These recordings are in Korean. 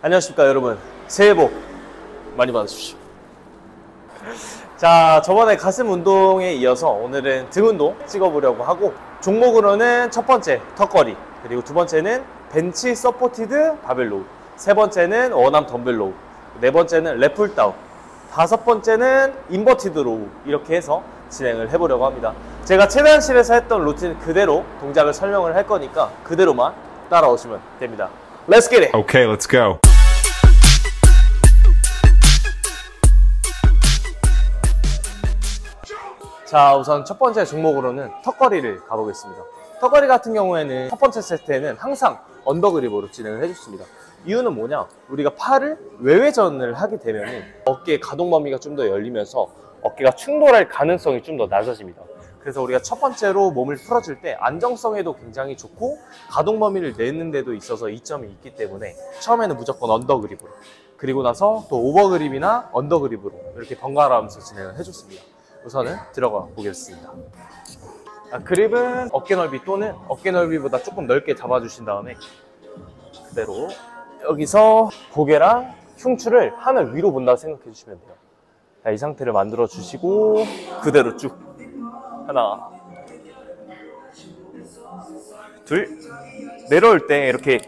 안녕하십니까 여러분, 새해 복 많이 받으십시오. 자, 저번에 가슴 운동에 이어서 오늘은 등 운동 찍어보려고 하고, 종목으로는 첫 번째 턱걸이, 그리고 두 번째는 벤치 서포티드 바벨 로우, 세 번째는 원암 덤벨 로우, 네 번째는 랩 풀다운, 다섯 번째는 인버티드 로우, 이렇게 해서 진행을 해보려고 합니다. 제가 최단실에서 했던 루틴 그대로 동작을 설명을 할 거니까 그대로만 따라오시면 됩니다. Let's get it! Okay, let's go. 자, 우선 첫 번째 종목으로는 턱걸이를 가보겠습니다. 턱걸이 같은 경우에는 첫 번째 세트에는 항상 언더그립으로 진행을 해줬습니다. 이유는 뭐냐? 우리가 팔을 외회전을 하게 되면 어깨의 가동 범위가 좀 더 열리면서 어깨가 충돌할 가능성이 좀 더 낮아집니다. 그래서 우리가 첫 번째로 몸을 풀어줄 때 안정성에도 굉장히 좋고 가동 범위를 내는 데도 있어서 이점이 있기 때문에 처음에는 무조건 언더그립으로, 그리고 나서 또 오버그립이나 언더그립으로 이렇게 번갈아 가면서 진행을 해줬습니다. 우선은 들어가 보겠습니다. 그립은 어깨 넓이 또는 어깨 넓이보다 조금 넓게 잡아주신 다음에 그대로 여기서 고개랑 흉추를 하늘 위로 본다고 생각해 주시면 돼요. 자, 이 상태를 만들어 주시고 그대로 쭉 하나, 둘, 내려올 때 이렇게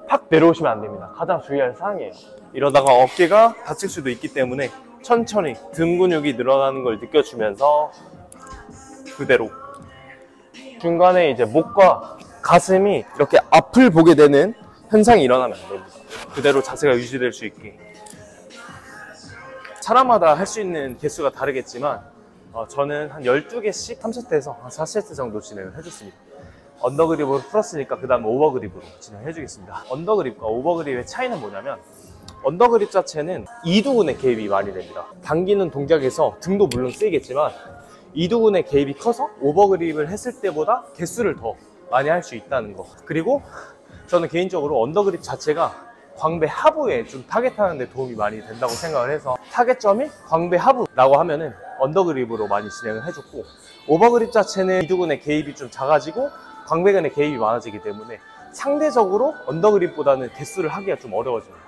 팍 내려오시면 안 됩니다. 가장 주의할 사항이에요. 이러다가 어깨가 다칠 수도 있기 때문에 천천히 등 근육이 늘어나는 걸 느껴주면서 그대로 중간에 이제 목과 가슴이 이렇게 앞을 보게 되는 현상이 일어나면 안 됩니다. 그대로 자세가 유지될 수 있게. 사람마다 할 수 있는 개수가 다르겠지만 저는 한 12개씩 3세트에서 한 4세트 정도 진행을 해줬습니다. 언더그립으로 풀었으니까 그 다음 오버그립으로 진행해주겠습니다. 언더그립과 오버그립의 차이는 뭐냐면, 언더그립 자체는 이두근의 개입이 많이 됩니다. 당기는 동작에서 등도 물론 쓰이겠지만 이두근의 개입이 커서 오버그립을 했을 때보다 개수를 더 많이 할 수 있다는 거. 그리고 저는 개인적으로 언더그립 자체가 광배 하부에 좀 타겟하는 데 도움이 많이 된다고 생각을 해서 타겟점이 광배 하부라고 하면은 언더그립으로 많이 진행을 해줬고, 오버그립 자체는 이두근의 개입이 좀 작아지고 광배근의 개입이 많아지기 때문에 상대적으로 언더그립보다는 개수를 하기가 좀 어려워집니다.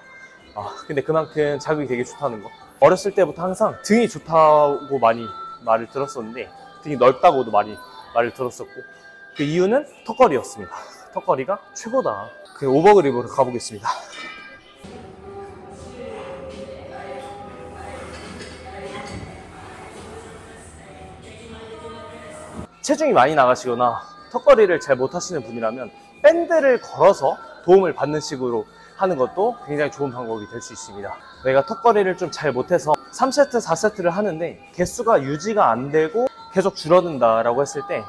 근데 그만큼 자극이 되게 좋다는 거. 어렸을 때부터 항상 등이 좋다고 많이 말을 들었었는데, 등이 넓다고도 많이 말을 들었었고, 그 이유는 턱걸이였습니다. 턱걸이가 최고다. 그 오버그립으로 가보겠습니다. 체중이 많이 나가시거나 턱걸이를 잘 못하시는 분이라면 밴드를 걸어서 도움을 받는 식으로 하는 것도 굉장히 좋은 방법이 될 수 있습니다. 내가 턱걸이를 좀 잘 못해서 3세트, 4세트를 하는데 개수가 유지가 안 되고 계속 줄어든다라고 했을 때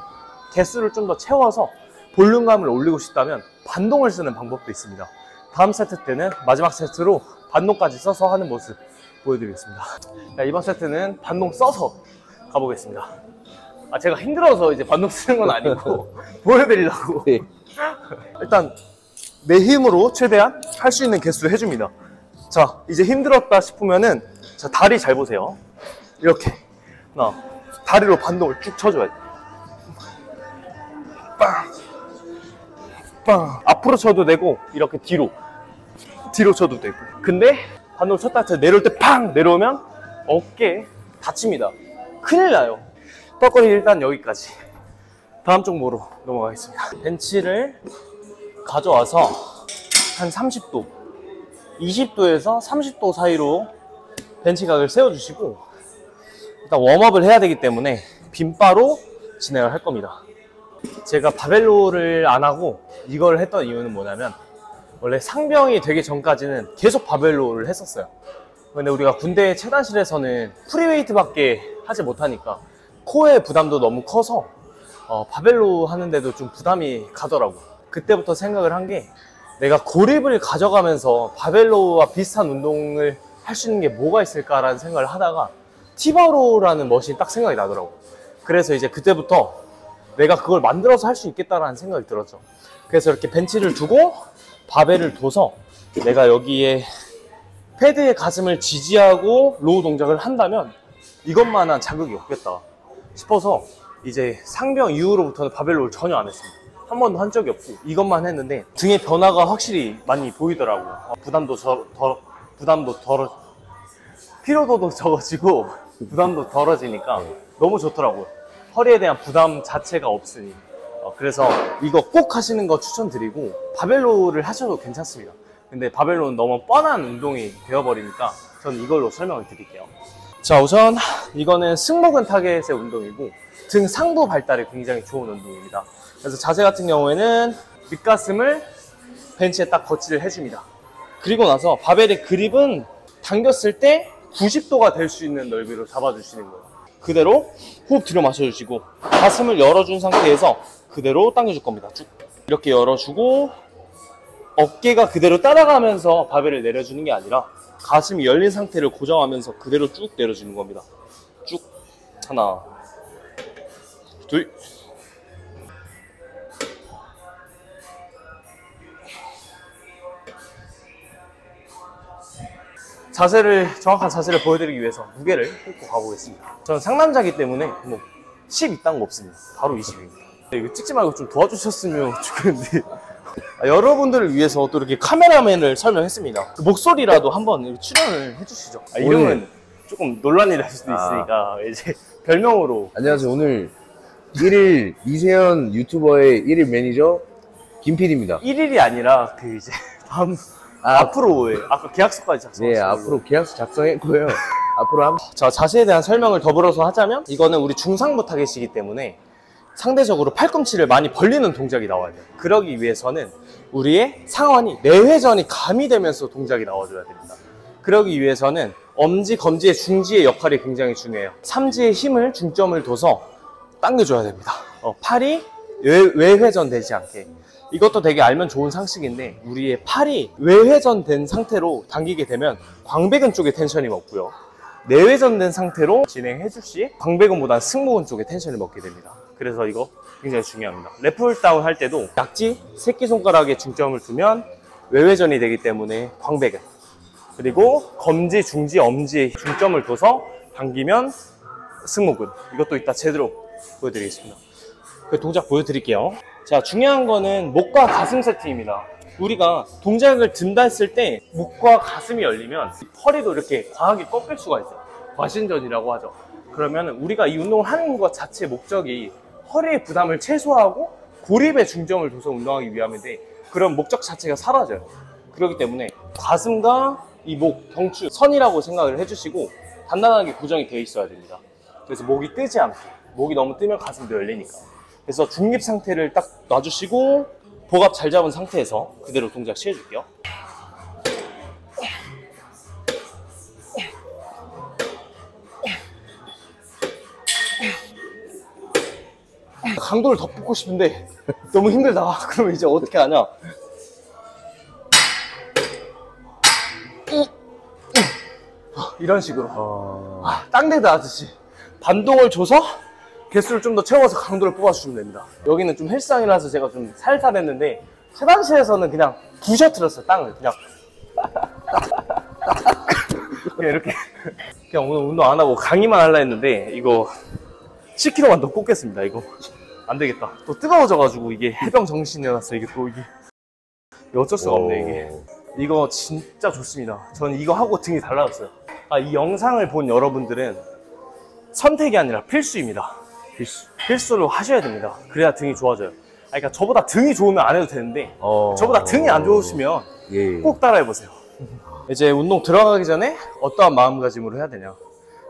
개수를 좀 더 채워서 볼륨감을 올리고 싶다면 반동을 쓰는 방법도 있습니다. 다음 세트 때는 마지막 세트로 반동까지 써서 하는 모습 보여드리겠습니다. 자, 이번 세트는 반동 써서 가보겠습니다. 제가 힘들어서 이제 반동 쓰는 건 아니고 보여드리려고. 네. 일단 내 힘으로 최대한 할 수 있는 개수 해줍니다. 자, 이제 힘들었다 싶으면은, 자, 다리 잘 보세요. 이렇게 다리로 반동을 쭉 쳐줘야 돼. 빵, 빵. 앞으로 쳐도 되고 이렇게 뒤로 쳐도 되고. 근데 반동을 쳤다 해서 내려올 때 팡 내려오면 어깨에 다칩니다. 큰일 나요. 턱걸이 일단 여기까지. 다음 종목으로 넘어가겠습니다. 벤치를 가져와서 한 30도, 20도에서 30도 사이로 벤치각을 세워주시고, 일단 웜업을 해야 되기 때문에 빈바로 진행을 할 겁니다. 제가 바벨로를 안 하고 이걸 했던 이유는 뭐냐면, 원래 상병이 되기 전까지는 계속 바벨로를 했었어요. 근데 우리가 군대 체단실에서는 프리웨이트밖에 하지 못하니까 코어의 부담도 너무 커서 바벨로 하는데도 좀 부담이 가더라고. 그때부터 생각을 한 게, 내가 고립을 가져가면서 바벨로와 비슷한 운동을 할 수 있는 게 뭐가 있을까라는 생각을 하다가 티바로라는 머신이 딱 생각이 나더라고. 그래서 이제 그때부터 내가 그걸 만들어서 할 수 있겠다라는 생각이 들었죠. 그래서 이렇게 벤치를 두고 바벨을 둬서 내가 여기에 패드의 가슴을 지지하고 로우 동작을 한다면 이것만한 자극이 없겠다 싶어서 이제 상병 이후로부터는 바벨로를 전혀 안 했습니다. 한 번도 한 적이 없고 이것만 했는데 등의 변화가 확실히 많이 보이더라고요. 피로도도 적어지고 부담도 덜어지니까 너무 좋더라고요. 허리에 대한 부담 자체가 없으니. 그래서 이거 꼭 하시는 거 추천드리고 바벨로를 하셔도 괜찮습니다. 근데 바벨로는 너무 뻔한 운동이 되어버리니까 저는 이걸로 설명을 드릴게요. 자, 우선 이거는 승모근 타겟의 운동이고 등 상부 발달에 굉장히 좋은 운동입니다. 그래서 자세 같은 경우에는 밑가슴을 벤치에 딱 거치를 해줍니다. 그리고 나서 바벨의 그립은 당겼을 때 90도가 될 수 있는 넓이로 잡아주시는 거예요. 그대로 호흡 들여 마셔주시고 가슴을 열어준 상태에서 그대로 당겨줄 겁니다. 쭉 이렇게 열어주고 어깨가 그대로 따라가면서 바벨을 내려주는 게 아니라 가슴이 열린 상태를 고정하면서 그대로 쭉 내려주는 겁니다. 쭉 하나 둘 정확한 자세를 보여드리기 위해서 무게를 꽂고 가보겠습니다. 저는 상남자이기 때문에 뭐 10 이딴 거 없습니다. 바로 20입니다. 이거 찍지 말고 좀 도와주셨으면 좋겠는데 여러분들을 위해서 또 이렇게 카메라맨을 설명했습니다. 목소리라도 한번 출연을 해주시죠. 이름은 조금 논란이 날 수도 있으니까 이제 별명으로. 안녕하세요. 오늘 1일 이세현 유튜버의 1일 매니저 김PD입니다. 1일이 아니라 그 이제 다음 앞으로의 아까 계약서까지 작성했어요. 네, 앞으로 계약서 작성했고요. 앞으로 자, 자세에 대한 설명을 더불어서 하자면 이거는 우리 중상부 타겟이기 때문에 상대적으로 팔꿈치를 많이 벌리는 동작이 나와야 돼요. 그러기 위해서는 우리의 상완이 내회전이 가미되면서 동작이 나와줘야 됩니다. 그러기 위해서는 엄지, 검지의 중지의 역할이 굉장히 중요해요. 삼지의 힘을 중점을 둬서 당겨줘야 됩니다. 팔이 외회전 되지 않게. 이것도 되게 알면 좋은 상식인데 우리의 팔이 외회전된 상태로 당기게 되면 광배근 쪽에 텐션이 먹고요. 내회전된 상태로 진행해줄 시 광배근보다 승모근 쪽에 텐션을 먹게 됩니다. 그래서 이거 굉장히 중요합니다. 랩풀다운 할 때도 약지, 새끼손가락에 중점을 두면 외회전이 되기 때문에 광배근, 그리고 검지, 중지, 엄지에 중점을 둬서 당기면 승모근. 이것도 이따 제대로 보여드리겠습니다. 그 동작 보여드릴게요. 자, 중요한 거는 목과 가슴 세트입니다. 우리가 동작을 든다 했을 때 목과 가슴이 열리면 허리도 이렇게 과하게 꺾일 수가 있어요. 과신전이라고 하죠. 그러면 우리가 이 운동을 하는 것 자체의 목적이 허리의 부담을 최소화하고 고립에 중점을 둬서 운동하기 위함인데 그런 목적 자체가 사라져요. 그렇기 때문에 가슴과 이 목, 경추, 선이라고 생각을 해주시고 단단하게 고정이 되어 있어야 됩니다. 그래서 목이 뜨지 않게. 목이 너무 뜨면 가슴도 열리니까. 그래서 중립 상태를 딱 놔주시고 복압 잘 잡은 상태에서 그대로 동작 취해줄게요. 강도를 더 뽑고 싶은데 너무 힘들다. 그러면 이제 어떻게 하냐? 이런 식으로 땅대드 하듯이 반동을 줘서 개수를 좀 더 채워서 강도를 뽑아주시면 됩니다. 여기는 좀 헬스장이라서 제가 좀 살살 했는데 최단실에서는 그냥 부셔뜨렸어요. 땅을 그냥 이렇게 그냥 오늘 운동 안 하고 강의만 하려 했는데 이거 10kg만 더 꽂겠습니다. 이거 안 되겠다. 또 뜨거워져가지고 이게 해병 정신이 났어. 이게 또 이게 어쩔 수가 없네. 이게 이거 진짜 좋습니다. 저는 이거 하고 등이 달라졌어요. 이 영상을 본 여러분들은 선택이 아니라 필수입니다. 필수로 하셔야 됩니다. 그래야 등이 좋아져요. 그러니까 저보다 등이 좋으면 안 해도 되는데 저보다 등이 안 좋으시면 꼭 따라해보세요. 이제 운동 들어가기 전에 어떠한 마음가짐으로 해야 되냐.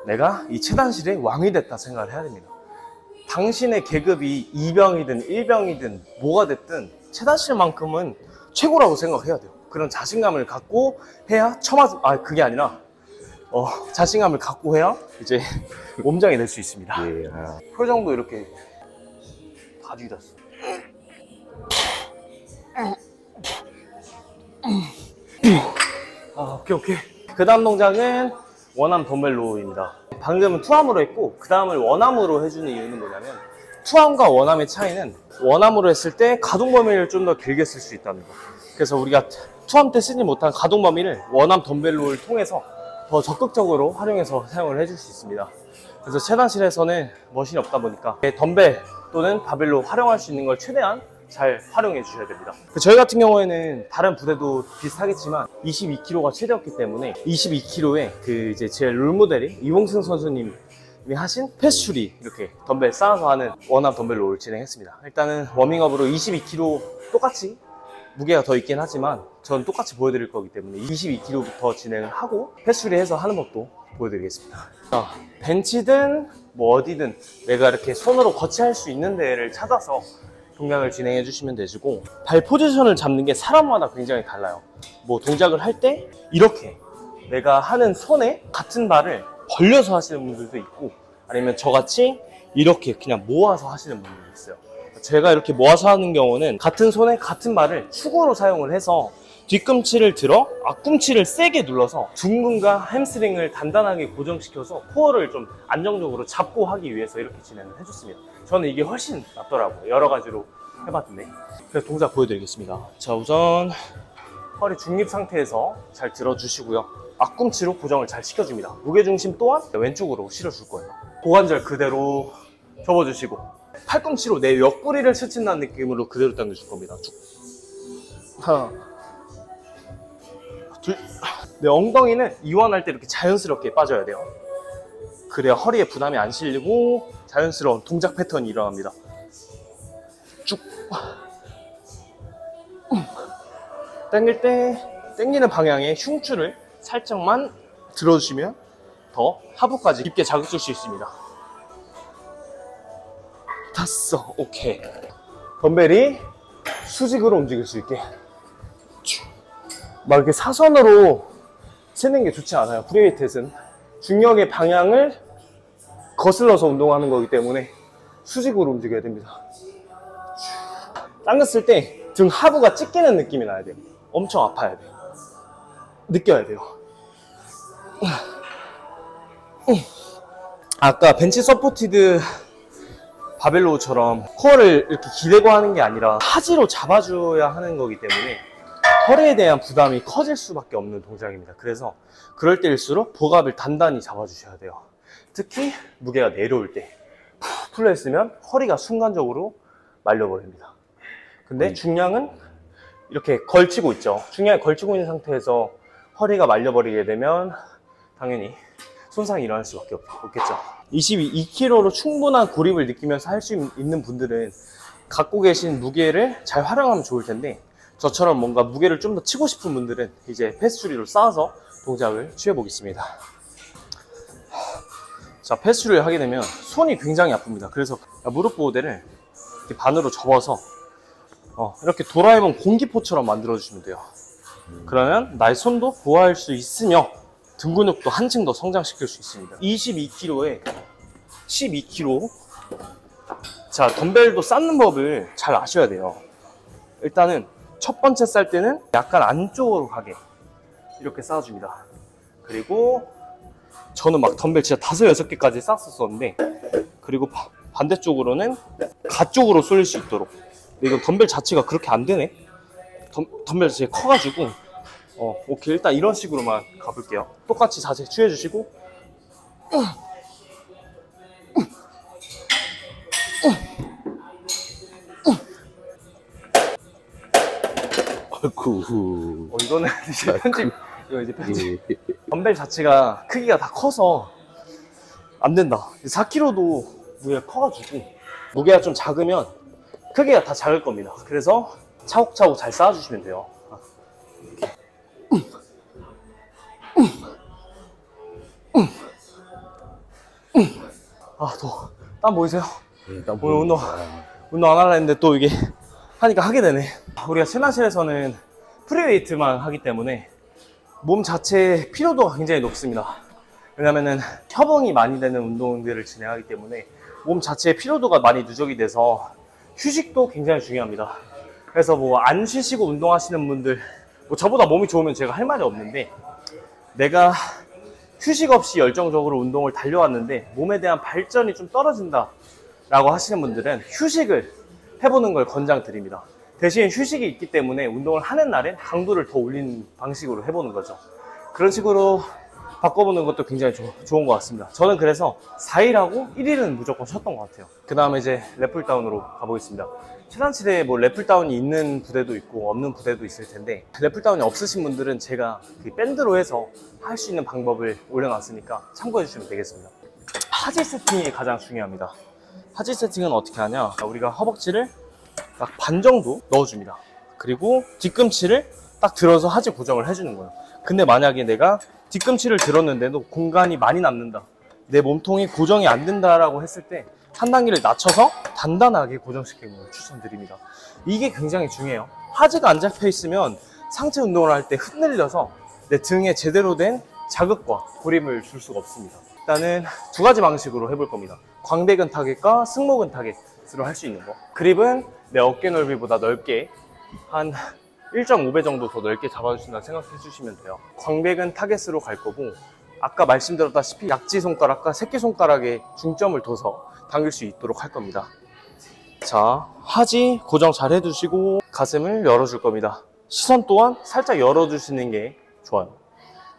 내가 이 체단실의 왕이 됐다 생각을 해야 됩니다. 당신의 계급이 2병이든 1병이든 뭐가 됐든 체단실만큼은 최고라고 생각해야 돼요. 그런 자신감을 갖고 해야 그게 아니라 자신감을 갖고 해야 이제 몸장이 될 수 있습니다. 표정도 이렇게 다 뒤졌어. 오케이. 그 다음 동작은 원암 덤벨로우입니다. 방금은 투암으로 했고 그 다음을 원암으로 해주는 이유는 뭐냐면 투암과 원암의 차이는 원암으로 했을 때 가동 범위를 좀 더 길게 쓸 수 있다는 거. 그래서 우리가 투암 때 쓰지 못한 가동 범위를 원암 덤벨로우를 통해서 더 적극적으로 활용해서 사용을 해줄 수 있습니다. 그래서 체단실에서는 머신이 없다 보니까 덤벨 또는 바벨로 활용할 수 있는 걸 최대한 잘 활용해 주셔야 됩니다. 저희 같은 경우에는 다른 부대도 비슷하겠지만 22kg가 최대였기 때문에 22kg에 그 이제 제 롤모델이 이봉승 선수님이 하신 패스츄리 이렇게 덤벨 쌓아서 하는 원암 덤벨 롤을 진행했습니다. 일단은 워밍업으로 22kg 똑같이 무게가 더 있긴 하지만 전 똑같이 보여드릴 거기 때문에 22kg부터 진행을 하고 패스츄리 해서 하는 법도 보여드리겠습니다. 벤치든 뭐 어디든 내가 이렇게 손으로 거치할 수 있는 데를 찾아서 동작을 진행해 주시면 되시고, 발 포지션을 잡는 게 사람마다 굉장히 달라요. 뭐 동작을 할 때 이렇게 내가 하는 손에 같은 발을 벌려서 하시는 분들도 있고, 아니면 저같이 이렇게 그냥 모아서 하시는 분들도 있어요. 제가 이렇게 모아서 하는 경우는 같은 손에 같은 발을 축으로 사용을 해서 뒤꿈치를 들어 앞꿈치를 세게 눌러서 둥근과 햄스트링을 단단하게 고정시켜서 코어를 좀 안정적으로 잡고 하기 위해서 이렇게 진행을 해줬습니다. 저는 이게 훨씬 낫더라고요. 여러 가지로 해봤는데. 그래서 동작 보여드리겠습니다. 자, 우선 허리 중립 상태에서 잘 들어주시고요. 앞꿈치로 고정을 잘 시켜줍니다. 무게중심 또한 왼쪽으로 실어줄 거예요. 고관절 그대로 접어주시고 팔꿈치로 내 옆구리를 스친다는 느낌으로 그대로 당겨줄 겁니다. 쭉. 하나, 둘. 내 엉덩이는 이완할 때 이렇게 자연스럽게 빠져야 돼요. 그래야 허리에 부담이 안 실리고 자연스러운 동작 패턴이 일어납니다. 쭉. 당길 때 당기는 방향의 흉추를 살짝만 들어주시면 더 하부까지 깊게 자극 줄 수 있습니다. 다섯. 오케이. 덤벨이 수직으로 움직일 수 있게 막 이렇게 사선으로 세는 게 좋지 않아요. 프리웨이트는 중력의 방향을 거슬러서 운동하는 거기 때문에 수직으로 움직여야 됩니다. 당겼을 때 등 하부가 찢기는 느낌이 나야 돼요. 엄청 아파야 돼요. 느껴야 돼요. 아까 벤치 서포티드 바벨로우처럼 코어를 이렇게 기대고 하는 게 아니라 하지로 잡아줘야 하는 거기 때문에 허리에 대한 부담이 커질 수밖에 없는 동작입니다. 그래서 그럴 때일수록 복압을 단단히 잡아주셔야 돼요. 특히 무게가 내려올 때 풀렸으면 허리가 순간적으로 말려버립니다. 근데 중량은 이렇게 걸치고 있죠. 중량이 걸치고 있는 상태에서 허리가 말려버리게 되면 당연히 손상이 일어날 수밖에 없겠죠. 22kg로 충분한 고립을 느끼면서 할 수 있는 분들은 갖고 계신 무게를 잘 활용하면 좋을 텐데, 저처럼 뭔가 무게를 좀 더 치고 싶은 분들은 이제 패스츄리로 쌓아서 동작을 취해 보겠습니다. 자, 패스츄리를 하게 되면 손이 굉장히 아픕니다. 그래서 무릎 보호대를 이렇게 반으로 접어서 이렇게 도라에몽 공기포처럼 만들어 주시면 돼요. 그러면 나의 손도 보호할 수 있으며 등 근육도 한층 더 성장시킬 수 있습니다. 22kg에 12kg. 자, 덤벨도 쌓는 법을 잘 아셔야 돼요. 일단은 첫 번째 쌀 때는 약간 안쪽으로 가게 이렇게 쌓아줍니다. 그리고 저는 막 덤벨 진짜 5, 6개까지 쌓았었는데, 그리고 반대쪽으로는 가쪽으로 쏠릴 수 있도록. 근데 이건 덤벨 자체가 그렇게 안 되네. 덤벨 자체가 커가지고 오케이, 일단 이런 식으로만 가볼게요. 똑같이 자세 취해주시고 아이쿠. 이거는 이제 편집. 이거 이제 편집. 덤벨 자체가 크기가 다 커서 안 된다. 4kg도 무게가 커가지고 무게가 좀 작으면 크기가 다 작을 겁니다. 그래서 차곡차곡 잘 쌓아주시면 돼요. 땀 보이세요? 네, 땀 오늘 보입니다. 운동 안 하려 했는데 또 이게 하니까 하게 되네. 우리가 세나실에서는 프리웨이트만 하기 때문에 몸 자체의 피로도가 굉장히 높습니다. 왜냐면은 협응이 많이 되는 운동들을 진행하기 때문에 몸 자체의 피로도가 많이 누적이 돼서 휴식도 굉장히 중요합니다. 그래서 뭐 안 쉬시고 운동하시는 분들, 뭐 저보다 몸이 좋으면 제가 할 말이 없는데, 내가 휴식 없이 열정적으로 운동을 달려왔는데 몸에 대한 발전이 좀 떨어진다 라고 하시는 분들은 휴식을 해보는 걸 권장드립니다. 대신 휴식이 있기 때문에 운동을 하는 날엔 강도를 더 올리는 방식으로 해보는 거죠. 그런 식으로 바꿔보는 것도 굉장히 좋은 것 같습니다. 저는 그래서 4일하고 1일은 무조건 쉬었던 것 같아요. 그 다음에 이제 래플다운으로 가보겠습니다. 최단칠에 뭐 래플다운이 있는 부대도 있고 없는 부대도 있을 텐데, 래플다운이 없으신 분들은 제가 그 밴드로 해서 할 수 있는 방법을 올려놨으니까 참고해 주시면 되겠습니다. 하지 세팅이 가장 중요합니다. 하지 세팅은 어떻게 하냐, 우리가 허벅지를 딱 반 정도 넣어줍니다. 그리고 뒤꿈치를 딱 들어서 하지 고정을 해주는 거예요. 근데 만약에 내가 뒤꿈치를 들었는데도 공간이 많이 남는다, 내 몸통이 고정이 안 된다라고 했을 때 한 단계를 낮춰서 단단하게 고정시키는 걸 추천드립니다. 이게 굉장히 중요해요. 하지가 안 잡혀 있으면 상체 운동을 할 때 흔들려서 내 등에 제대로 된 자극과 고립을 줄 수가 없습니다. 일단은 두 가지 방식으로 해볼 겁니다. 광배근 타겟과 승모근 타겟으로 할 수 있는 거. 그립은 내 어깨 넓이보다 넓게 한 1.5배 정도 더 넓게 잡아주신다 생각해 주시면 돼요. 광배근 타겟으로 갈 거고, 아까 말씀드렸다시피 약지손가락과 새끼손가락에 중점을 둬서 당길 수 있도록 할 겁니다. 자, 하지 고정 잘 해주시고 가슴을 열어줄 겁니다. 시선 또한 살짝 열어주시는 게 좋아요.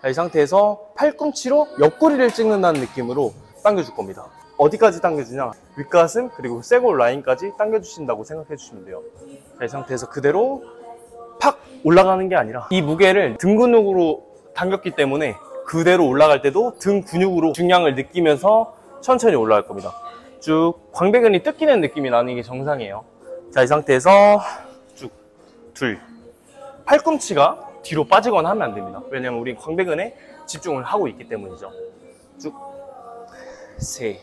자, 이 상태에서 팔꿈치로 옆구리를 찍는다는 느낌으로 당겨줄 겁니다. 어디까지 당겨주냐, 윗가슴 그리고 쇄골 라인까지 당겨주신다고 생각해 주시면 돼요. 자, 이 상태에서 그대로 팍 올라가는 게 아니라 이 무게를 등 근육으로 당겼기 때문에 그대로 올라갈 때도 등 근육으로 중량을 느끼면서 천천히 올라갈 겁니다. 쭉 광배근이 뜯기는 느낌이 나는 게 정상이에요. 자, 이 상태에서 쭉 둘, 팔꿈치가 뒤로 빠지거나 하면 안 됩니다. 왜냐면 우리 광배근에 집중을 하고 있기 때문이죠. 쭉 셋.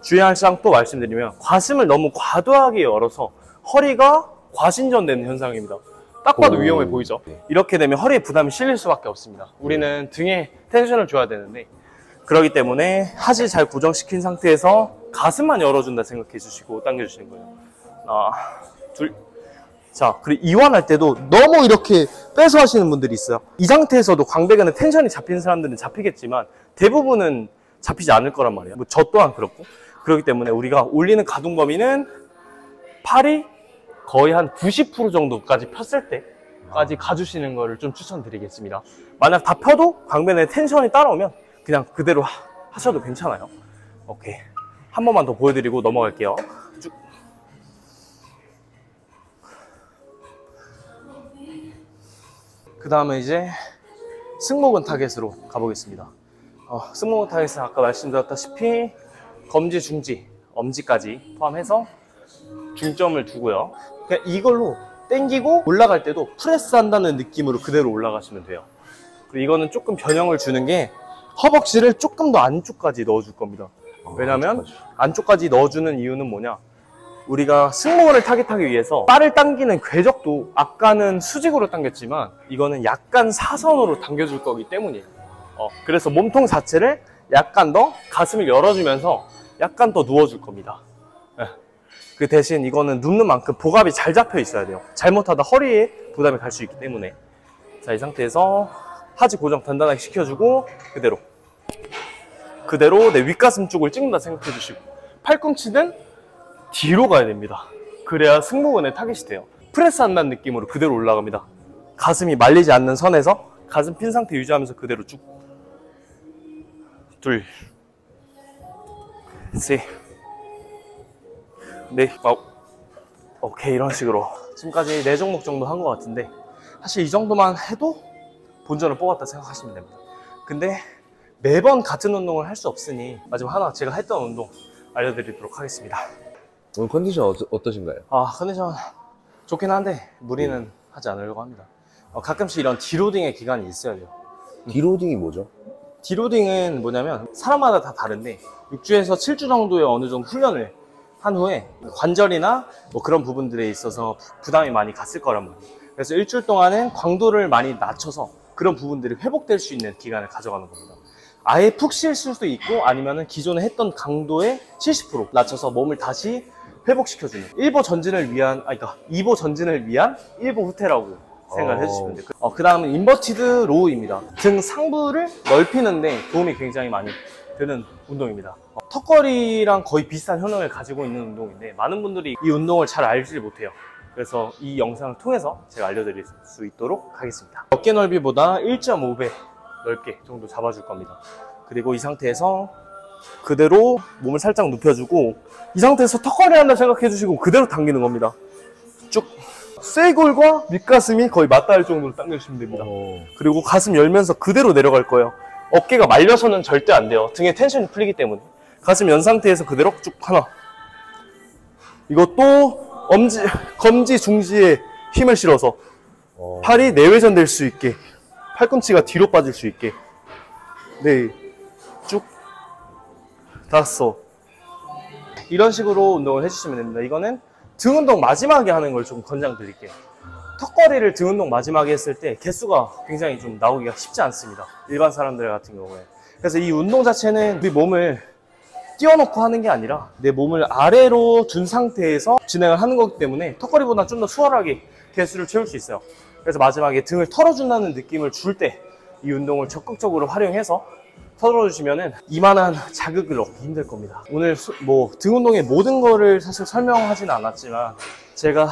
주의할 사항 또 말씀드리면, 가슴을 너무 과도하게 열어서 허리가 과신전되는 현상입니다. 딱 봐도 위험해 보이죠? 이렇게 되면 허리에 부담이 실릴 수밖에 없습니다. 우리는 등에 텐션을 줘야 되는데, 그렇기 때문에 하지 잘 고정시킨 상태에서 가슴만 열어준다 생각해 주시고 당겨주시는 거예요. 하나, 둘. 자, 그리고 이완할 때도 너무 이렇게 빼서 하시는 분들이 있어요. 이 상태에서도 광배근에 텐션이 잡힌 사람들은 잡히겠지만 대부분은 잡히지 않을 거란 말이에요. 뭐 저 또한 그렇고. 그렇기 때문에 우리가 올리는 가동 범위는 팔이 거의 한 90% 정도까지 폈을 때까지 가주시는 거를 좀 추천드리겠습니다. 만약 다 펴도 광배근에 텐션이 따라오면 그냥 그대로 하셔도 괜찮아요. 오케이. 한 번만 더 보여드리고 넘어갈게요. 쭉. 그 다음에 이제 승모근 타겟으로 가보겠습니다. 승모근 타겟은 아까 말씀드렸다시피 검지, 중지, 엄지까지 포함해서 중점을 두고요. 그냥 이걸로 당기고 올라갈 때도 프레스 한다는 느낌으로 그대로 올라가시면 돼요. 그리고 이거는 조금 변형을 주는 게 허벅지를 조금 더 안쪽까지 넣어줄 겁니다. 왜냐면 안쪽까지 넣어주는 이유는 뭐냐, 우리가 승모근을 타겟하기 위해서 바를 당기는 궤적도 아까는 수직으로 당겼지만 이거는 약간 사선으로 당겨줄 거기 때문이에요. 그래서 몸통 자체를 약간 더 가슴을 열어주면서 약간 더 누워줄 겁니다. 그 대신 이거는 눕는 만큼 복압이 잘 잡혀 있어야 돼요. 잘못하다 허리에 부담이 갈 수 있기 때문에. 자, 이 상태에서 하지 고정 단단하게 시켜주고 그대로 내 윗가슴 쪽을 찍는다 생각해 주시고, 팔꿈치는 뒤로 가야 됩니다. 그래야 승모근에 타겟이 돼요. 프레스 한다는 느낌으로 그대로 올라갑니다. 가슴이 말리지 않는 선에서 가슴 핀 상태 유지하면서 그대로 쭉. 둘, 셋, 넷, 아홉. 오케이, 이런 식으로 지금까지 4종목 정도 한 것 같은데, 사실 이 정도만 해도 본전을 뽑았다 생각하시면 됩니다. 근데 매번 같은 운동을 할 수 없으니 마지막 하나 제가 했던 운동 알려드리도록 하겠습니다. 오늘 컨디션 어떠신가요? 컨디션 좋긴 한데 무리는 하지 않으려고 합니다. 가끔씩 이런 디로딩의 기간이 있어야 돼요. 디로딩이 뭐죠? 디로딩은 뭐냐면 사람마다 다 다른데 6주에서 7주 정도의 어느 정도 훈련을 한 후에 관절이나 뭐 그런 부분들에 있어서 부담이 많이 갔을 거란 말이에요. 그래서 일주일 동안은 강도를 많이 낮춰서 그런 부분들이 회복될 수 있는 기간을 가져가는 겁니다. 아예 푹 쉴 수도 있고, 아니면은 기존에 했던 강도의 70% 낮춰서 몸을 다시 회복시켜주는 1보 전진을 위한, 2보 전진을 위한 1보 후퇴라고 생각을 해주시면 돼요. 그 다음은 인버티드 로우입니다. 등 상부를 넓히는데 도움이 굉장히 많이 되는 운동입니다. 턱걸이랑 거의 비슷한 효능을 가지고 있는 운동인데 많은 분들이 이 운동을 잘 알지 못해요. 그래서 이 영상을 통해서 제가 알려드릴 수 있도록 하겠습니다. 어깨 넓이보다 1.5배 넓게 정도 잡아줄 겁니다. 그리고 이 상태에서 그대로 몸을 살짝 눕혀주고 이 상태에서 턱걸이 한다 생각해 주시고 그대로 당기는 겁니다. 쭉 쇄골과 밑가슴이 거의 맞닿을 정도로 당겨주시면 됩니다. 그리고 가슴 열면서 그대로 내려갈 거예요. 어깨가 말려서는 절대 안 돼요. 등에 텐션이 풀리기 때문에. 가슴 연 상태에서 그대로 쭉 하나. 이것도 검지, 중지에 힘을 실어서 팔이 내외전 될 수 있게, 팔꿈치가 뒤로 빠질 수 있게. 네, 쭉 5. 이런 식으로 운동을 해주시면 됩니다. 이거는 등 운동 마지막에 하는 걸 좀 권장드릴게요. 턱걸이를 등 운동 마지막에 했을 때 개수가 굉장히 좀 나오기가 쉽지 않습니다. 일반 사람들 같은 경우에. 그래서 이 운동 자체는 우리 몸을 띄워놓고 하는 게 아니라 내 몸을 아래로 둔 상태에서 진행을 하는 거기 때문에 턱걸이보다 좀 더 수월하게 개수를 채울 수 있어요. 그래서 마지막에 등을 털어준다는 느낌을 줄 때 이 운동을 적극적으로 활용해서 털어주시면은 이만한 자극을 얻기 힘들 겁니다. 오늘 등 운동의 모든 거를 사실 설명하지는 않았지만 제가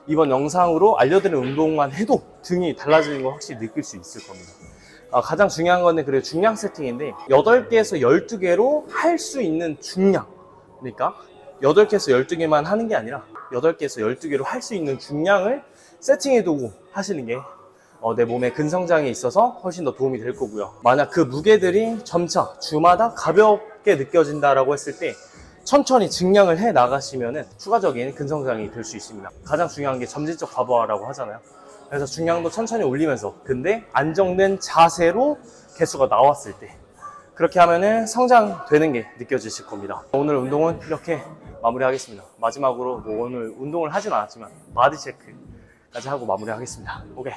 이번 영상으로 알려드린 운동만 해도 등이 달라지는 거 확실히 느낄 수 있을 겁니다. 가장 중요한 거는 그래도 중량 세팅인데 8개에서 12개로 할 수 있는 중량, 그러니까 8개에서 12개만 하는 게 아니라 8개에서 12개로 할 수 있는 중량을 세팅해두고 하시는 게 내 몸의 근성장에 있어서 훨씬 더 도움이 될 거고요. 만약 그 무게들이 점차 주마다 가볍게 느껴진다라고 했을 때 천천히 증량을 해 나가시면은 추가적인 근성장이 될 수 있습니다. 가장 중요한 게 점진적 과부하라고 하잖아요. 그래서 중량도 천천히 올리면서 근데 안정된 자세로 개수가 나왔을 때 그렇게 하면은 성장되는 게 느껴지실 겁니다. 오늘 운동은 이렇게 마무리하겠습니다. 마지막으로 오늘 운동을 하진 않았지만 바디 체크까지 하고 마무리하겠습니다. 오케이.